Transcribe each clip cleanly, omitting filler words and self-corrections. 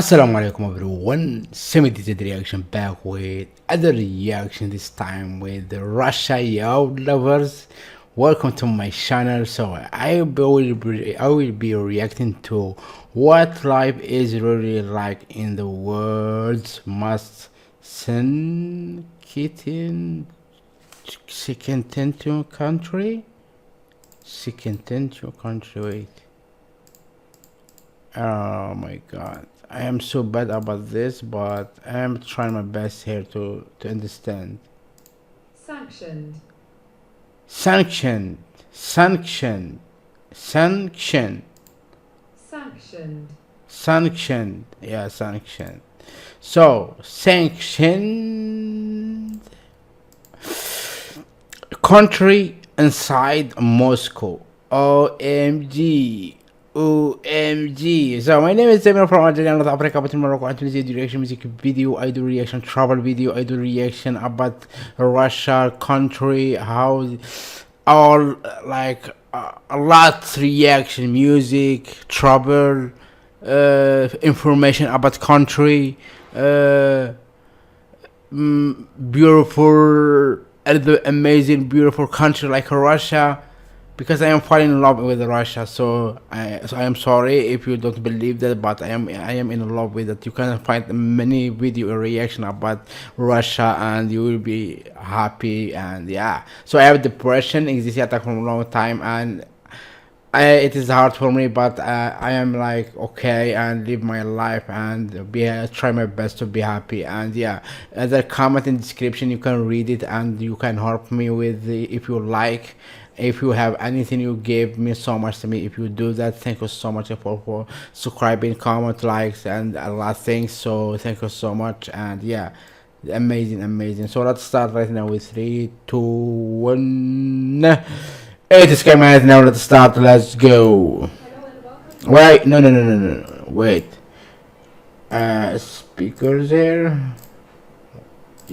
Assalamu alaikum everyone, semi-detailed reaction back with other reaction, this time with the Russia yo lovers. Welcome to my channel. So I will be reacting to what life is really like in the world's most second country. Second country, wait. Oh my god. I am so bad about this, but I am trying my best here to understand. Sanctioned. Sanctioned. Sanctioned. Sanctioned. Sanctioned. Sanctioned. Yeah, sanctioned. So, sanctioned country inside Moscow. OMG. OMG. So my name is Samir from Algeria, North Africa, but in Morocco. And today's reaction music video, I do reaction travel video, I do reaction about Russia country, how all like a lot reaction music, travel, information about country, beautiful, amazing, beautiful country like Russia. Because I am falling in love with Russia, so I am sorry if you don't believe that, but I am in love with it. You can find many video reaction about Russia, and you will be happy. And yeah, so I have depression, anxiety attack for a long time, and it is hard for me, but I am like okay and live my life and try my best to be happy. And yeah, the comment in description, you can read it and you can help me with if you like. If you have anything, you gave me so much to me. If you do that, thank you so much for subscribing, comment, likes, and a lot of things. So thank you so much. And yeah, amazing. So let's start right now with 3 2 1. It is coming now. Let's start. Let's go. Wait, no, wait. Speakers there.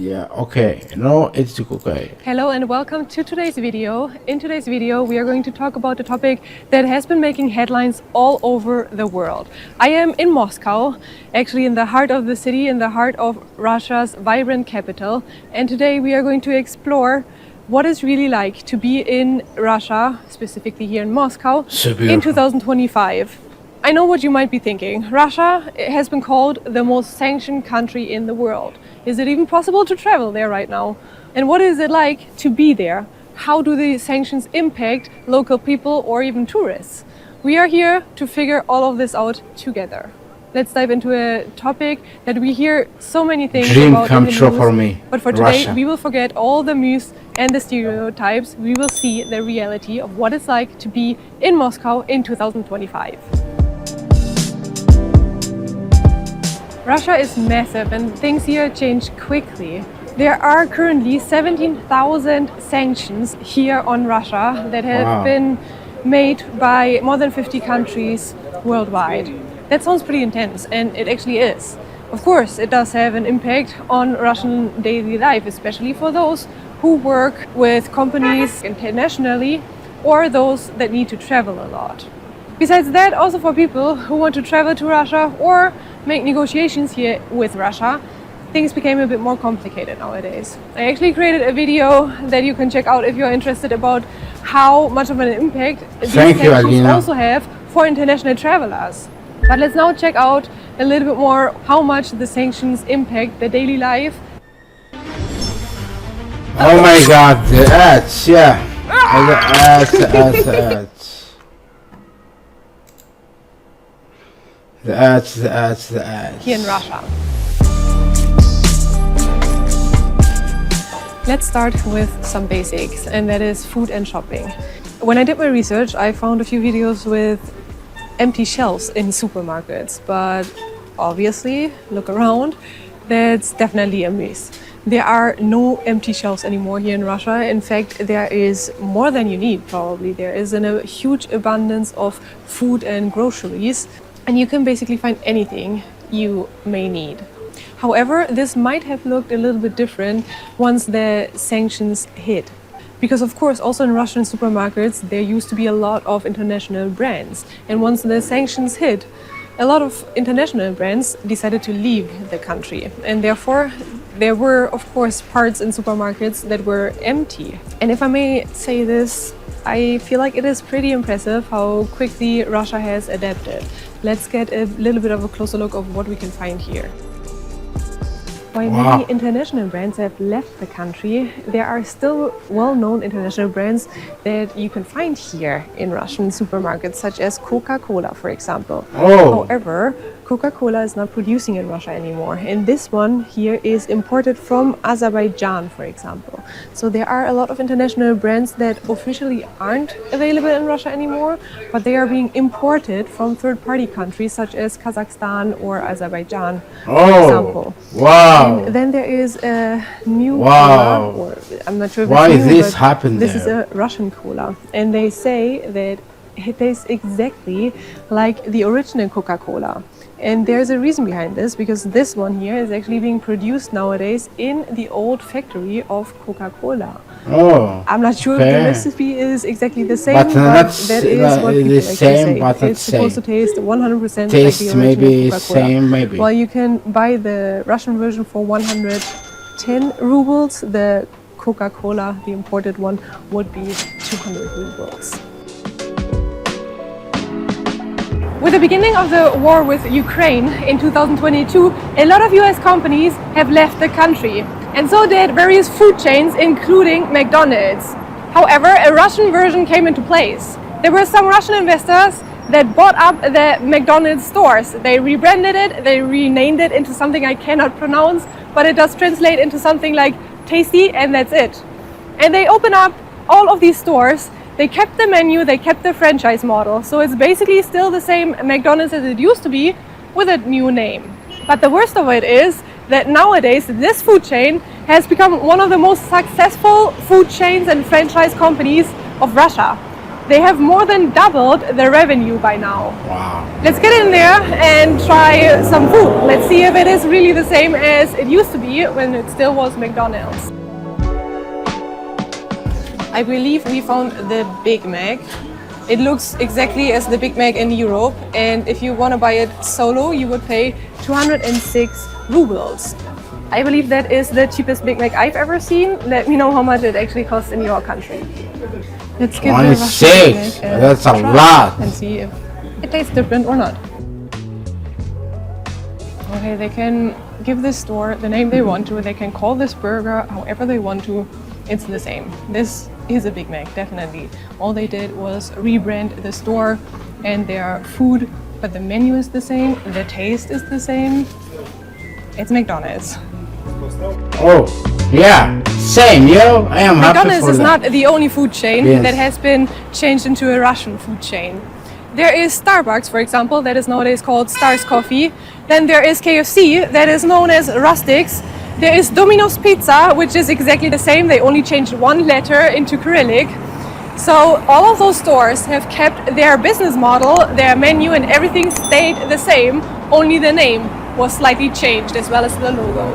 Yeah, okay. No, it's okay. Hello and welcome to today's video. In today's video, we are going to talk about a topic that has been making headlines all over the world. I am in Moscow, actually in the heart of the city, in the heart of Russia's vibrant capital. And today we are going to explore what it's really like to be in Russia, specifically here in Moscow, in 2025. I know what you might be thinking. Russia has been called the most sanctioned country in the world. Is it even possible to travel there right now? And what is it like to be there? How do the sanctions impact local people or even tourists? We are here to figure all of this out together. Let's dive into a topic that we hear so many things Dream about come in the true news. for me. But for today, Russia. we will forget all the myths and the stereotypes. We will see the reality of what it's like to be in Moscow in 2025. Russia is massive and things here change quickly. There are currently 17,000 sanctions here on Russia that have been made by more than 50 countries worldwide. That sounds pretty intense, and it actually is. Of course, it does have an impact on Russian daily life, especially for those who work with companies internationally or those that need to travel a lot. Besides that, also for people who want to travel to Russia or make negotiations here with Russia, things became a bit more complicated nowadays. I actually created a video that you can check out if you're interested about how much of an impact these sanctions also have for international travelers. But let's now check out a little bit more how much the sanctions impact the daily life. Oh my god, the ads, yeah. The ads. The ads. Here in Russia. Let's start with some basics, and that is food and shopping. When I did my research, I found a few videos with empty shelves in supermarkets, but obviously, look around, that's definitely a myth. There are no empty shelves anymore here in Russia. In fact, there is more than you need, probably. There is a huge abundance of food and groceries, and you can basically find anything you may need. However, this might have looked a little bit different once the sanctions hit. Because of course, also in Russian supermarkets, there used to be a lot of international brands. And once the sanctions hit, a lot of international brands decided to leave the country, and therefore there were, of course, parts in supermarkets that were empty. And if I may say this, I feel like it is pretty impressive how quickly Russia has adapted. Let's get a little bit of a closer look of what we can find here. While many international brands have left the country, there are still well-known international brands that you can find here in Russian supermarkets, such as Coca-Cola, for example. However, Coca-Cola is not producing in Russia anymore, and this one here is imported from Azerbaijan, for example. So there are a lot of international brands that officially aren't available in Russia anymore, but they are being imported from third-party countries such as Kazakhstan or Azerbaijan, for example. And then there is a new cola, or I'm not sure if Why it's new, this but happened this there? is a Russian cola, and they say that it tastes exactly like the original Coca-Cola. And there's a reason behind this, because this one here is actually being produced nowadays in the old factory of Coca-Cola. I'm not sure if the recipe is exactly the same, but that is what people actually say. It's supposed to taste 100% like the original Coca-Cola. Same, maybe. Well, you can buy the Russian version for 110 rubles. The Coca-Cola, the imported one, would be 200 rubles. With the beginning of the war with Ukraine in 2022, a lot of US companies have left the country, and so did various food chains, including McDonald's. However, a Russian version came into place. There were some Russian investors that bought up the McDonald's stores. They rebranded it, they renamed it into something I cannot pronounce, but it does translate into something like tasty, and that's it. And they open up all of these stores. They kept the menu, they kept the franchise model, so it's basically still the same McDonald's as it used to be, with a new name. But the worst of it is that nowadays this food chain has become one of the most successful food chains and franchise companies of Russia. They have more than doubled their revenue by now. Let's get in there and try some food. Let's see if it is really the same as it used to be when it still was McDonald's. I believe we found the Big Mac. It looks exactly as the Big Mac in Europe, and if you want to buy it solo, you would pay 206 rubles. I believe that is the cheapest Big Mac I've ever seen. Let me know how much it actually costs in your country. Let's give the Russian Big Mac That's a lot. and see if it tastes different or not. Okay, they can give this store the name they want to. They can call this burger however they want to. It's the same. This is a Big Mac, definitely. All they did was rebrand the store and their food, but the menu is the same, the taste is the same. It's McDonald's. Same, yo. I am happy McDonald's for is that. not the only food chain that has been changed into a Russian food chain. There is Starbucks, for example, that is nowadays called Stars Coffee. Then there is KFC, that is known as Rustics. There is Domino's Pizza, which is exactly the same. They only changed one letter into Cyrillic. So all of those stores have kept their business model, their menu, and everything stayed the same. Only the name was slightly changed, as well as the logo.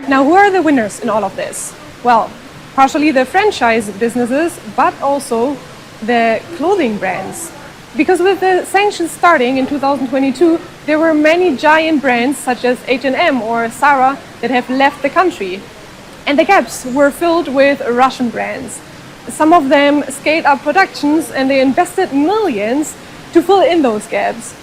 Now, who are the winners in all of this? Well, partially the franchise businesses, but also the clothing brands. Because with the sanctions starting in 2022, there were many giant brands such as H&M or Zara that have left the country. And the gaps were filled with Russian brands. Some of them scaled up productions and they invested millions to fill in those gaps.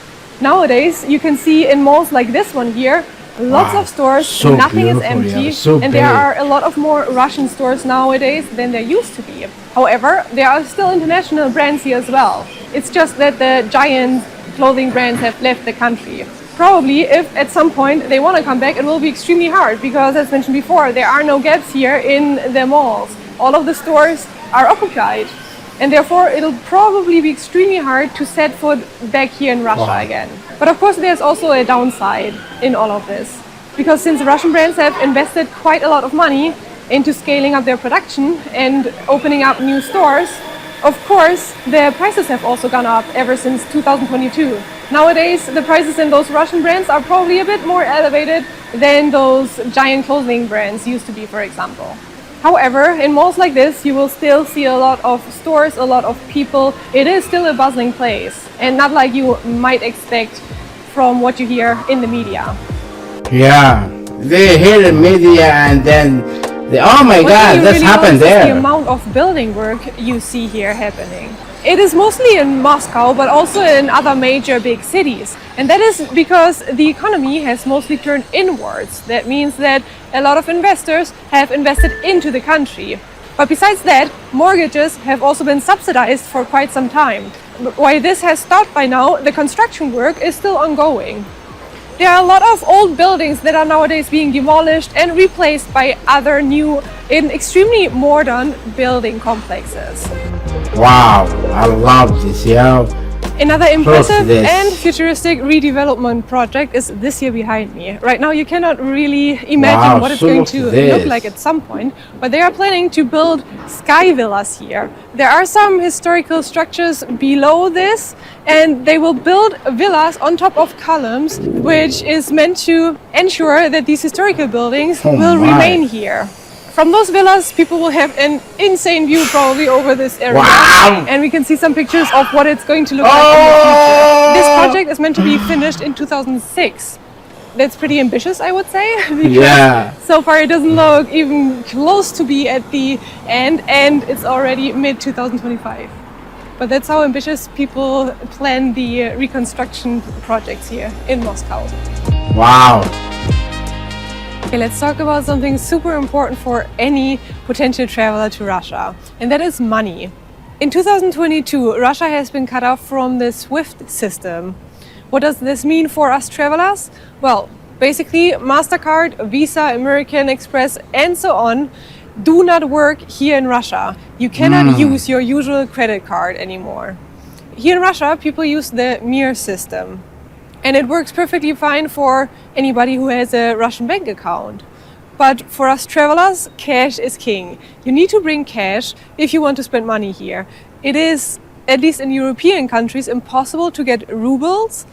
Nowadays, you can see in malls like this one here, lots of stores, nothing is empty, and there are a lot of more Russian stores nowadays than there used to be. However, there are still international brands here as well. It's just that the giant clothing brands have left the country. Probably, if at some point they want to come back, it will be extremely hard because, as mentioned before, there are no gaps here in the malls. All of the stores are occupied, and therefore it'll probably be extremely hard to set foot back here in Russia again. But of course, there's also a downside in all of this, because since Russian brands have invested quite a lot of money into scaling up their production and opening up new stores, of course, the prices have also gone up ever since 2022. Nowadays, the prices in those Russian brands are probably a bit more elevated than those giant clothing brands used to be, for example. However, in malls like this, you will still see a lot of stores, a lot of people. It is still a bustling place, and not like you might expect from what you hear in the media. Yeah, they hear the media and then they, oh my god, this really happened notice there. The amount of building work you see here happening. It is mostly in Moscow, but also in other major big cities. And that is because the economy has mostly turned inwards. That means that a lot of investors have invested into the country. But besides that, mortgages have also been subsidized for quite some time. While this has stopped by now, the construction work is still ongoing. There are a lot of old buildings that are nowadays being demolished and replaced by other new and extremely modern building complexes. Wow, I love this, yo. Another impressive and futuristic redevelopment project is this here behind me. Right now you cannot really imagine what it's going to look like at some point, but they are planning to build sky villas here. There are some historical structures below this, and they will build villas on top of columns, which is meant to ensure that these historical buildings will remain here. From those villas, people will have an insane view probably over this area. Wow. And we can see some pictures of what it's going to look like in the future. This project is meant to be finished in 2006. That's pretty ambitious, I would say. Because so far it doesn't look even close to be at the end, and it's already mid-2025. But that's how ambitious people plan the reconstruction projects here in Moscow. Wow. Okay, let's talk about something super important for any potential traveler to Russia, and that is money. In 2022, Russia has been cut off from the SWIFT system. What does this mean for us travelers? Well, basically MasterCard, Visa, American Express and so on do not work here in Russia. You cannot use your usual credit card anymore. Here in Russia, people use the Mir system. And it works perfectly fine for anybody who has a Russian bank account. But for us travelers, cash is king. You need to bring cash if you want to spend money here. It is, at least in European countries, impossible to get rubles.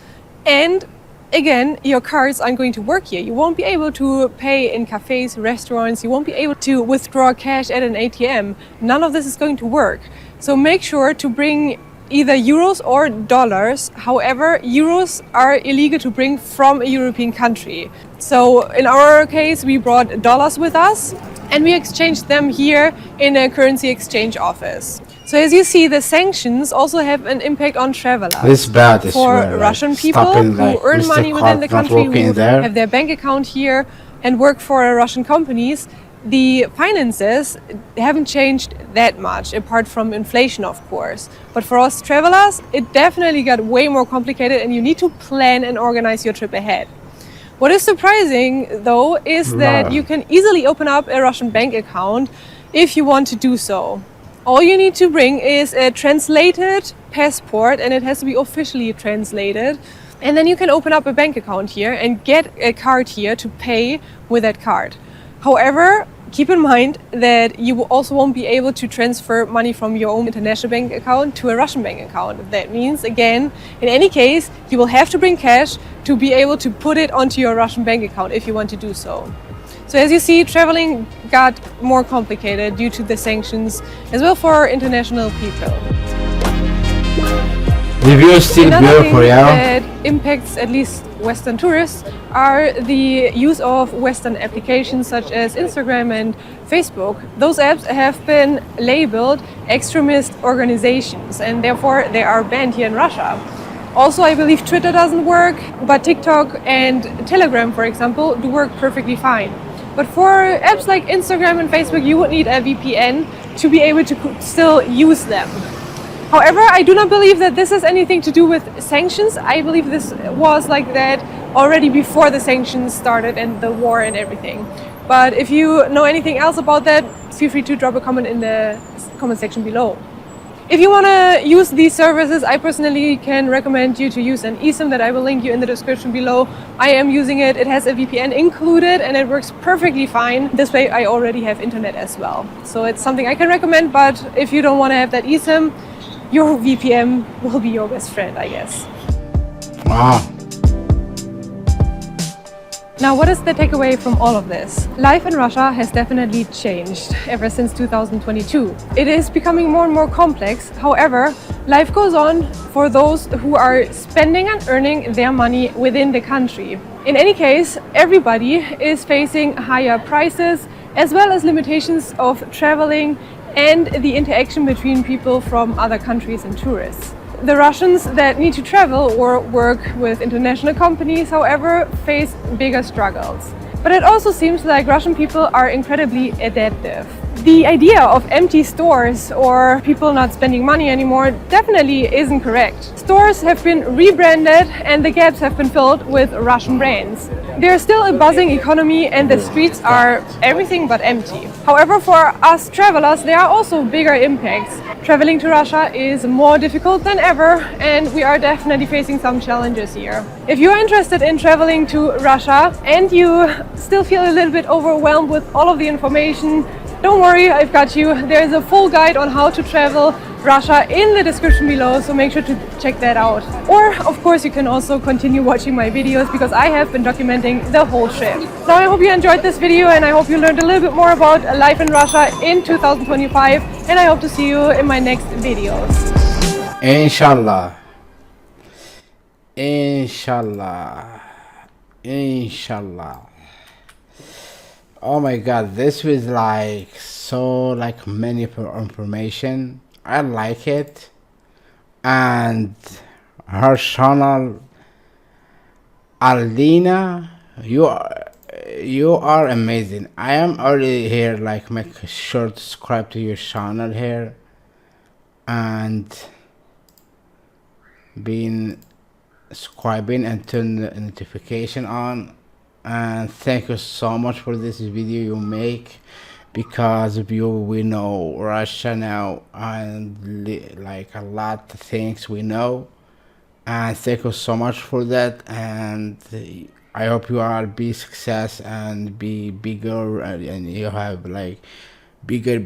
And again, your cards aren't going to work here. You won't be able to pay in cafes, restaurants. You won't be able to withdraw cash at an ATM. None of this is going to work. So make sure to bring either euros or dollars. However, euros are illegal to bring from a European country. So in our case, we brought dollars with us and we exchanged them here in a currency exchange office. So as you see, the sanctions also have an impact on travelers. This bad is for Russian people who earn money within the country, who have their bank account here and work for Russian companies. The finances haven't changed that much, apart from inflation, of course. But for us travelers, it definitely got way more complicated and you need to plan and organize your trip ahead. What is surprising, though, is that you can easily open up a Russian bank account if you want to do so. All you need to bring is a translated passport, and it has to be officially translated. And then you can open up a bank account here and get a card here to pay with that card. However, keep in mind that you also won't be able to transfer money from your own international bank account to a Russian bank account. That means, again, in any case, you will have to bring cash to be able to put it onto your Russian bank account if you want to do so. So as you see, traveling got more complicated due to the sanctions, as well for international people. The view is still beautiful, that impacts at least Western tourists are the use of Western applications such as Instagram and Facebook. Those apps have been labeled extremist organizations and therefore they are banned here in Russia. Also, I believe Twitter doesn't work, but TikTok and Telegram, for example, do work perfectly fine. But for apps like Instagram and Facebook, you would need a VPN to be able to still use them. However, I do not believe that this has anything to do with sanctions. I believe this was like that already before the sanctions started and the war and everything. But if you know anything else about that, feel free to drop a comment in the comment section below. If you want to use these services, I personally can recommend you to use an eSIM that I will link you in the description below. I am using it. It has a VPN included and it works perfectly fine. This way I already have internet as well. So it's something I can recommend, but if you don't want to have that eSIM, your VPN will be your best friend, I guess. Wow. Now, what is the takeaway from all of this? Life in Russia has definitely changed ever since 2022. It is becoming more and more complex. However, life goes on for those who are spending and earning their money within the country. In any case, everybody is facing higher prices as well as limitations of traveling and the interaction between people from other countries and tourists. The Russians that need to travel or work with international companies, however, face bigger struggles. But it also seems like Russian people are incredibly adaptive. The idea of empty stores or people not spending money anymore definitely isn't correct. Stores have been rebranded and the gaps have been filled with Russian brands. There's still a buzzing economy and the streets are everything but empty. However, for us travelers, there are also bigger impacts. Traveling to Russia is more difficult than ever and we are definitely facing some challenges here. If you're interested in traveling to Russia and you still feel a little bit overwhelmed with all of the information, don't worry, I've got you. There is a full guide on how to travel Russia in the description below, so make sure to check that out. Or, of course, you can also continue watching my videos because I have been documenting the whole trip. So I hope you enjoyed this video and I hope you learned a little bit more about life in Russia in 2025 and I hope to see you in my next videos. Inshallah. Inshallah. Inshallah. Oh my god, this was like so like many information. I like it, and her channel, Alina, you are amazing. I am already here, like make sure to subscribe to your channel here and being subscribing and turn the notification on. And thank you so much for this video you make. Because of you we know Russia now and like a lot of things we know, and thank you so much for that. And I hope you all be success and be bigger and you have like bigger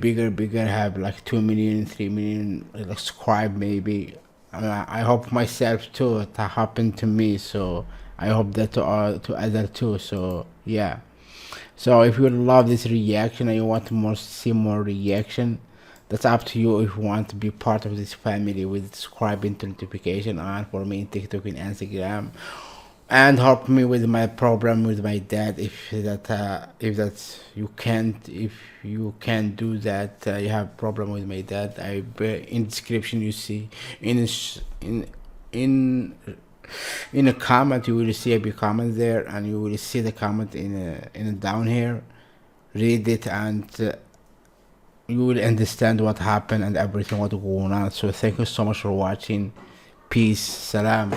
have like 2 million 3 million like, subscribe maybe. I hope myself too it happened to me, so I hope that to other too. So yeah, so if you love this reaction and you want to see more reaction, that's up to you. If you want to be part of this family with subscribing to notification on for me in TikTok and Instagram, and help me with my problem with my dad if you can't do that, you have problem with my dad. In description you see in a comment you will see a big comment there, and you will see the comment in down here. Read it and you will understand what happened and everything what going on. So thank you so much for watching. Peace. Salam.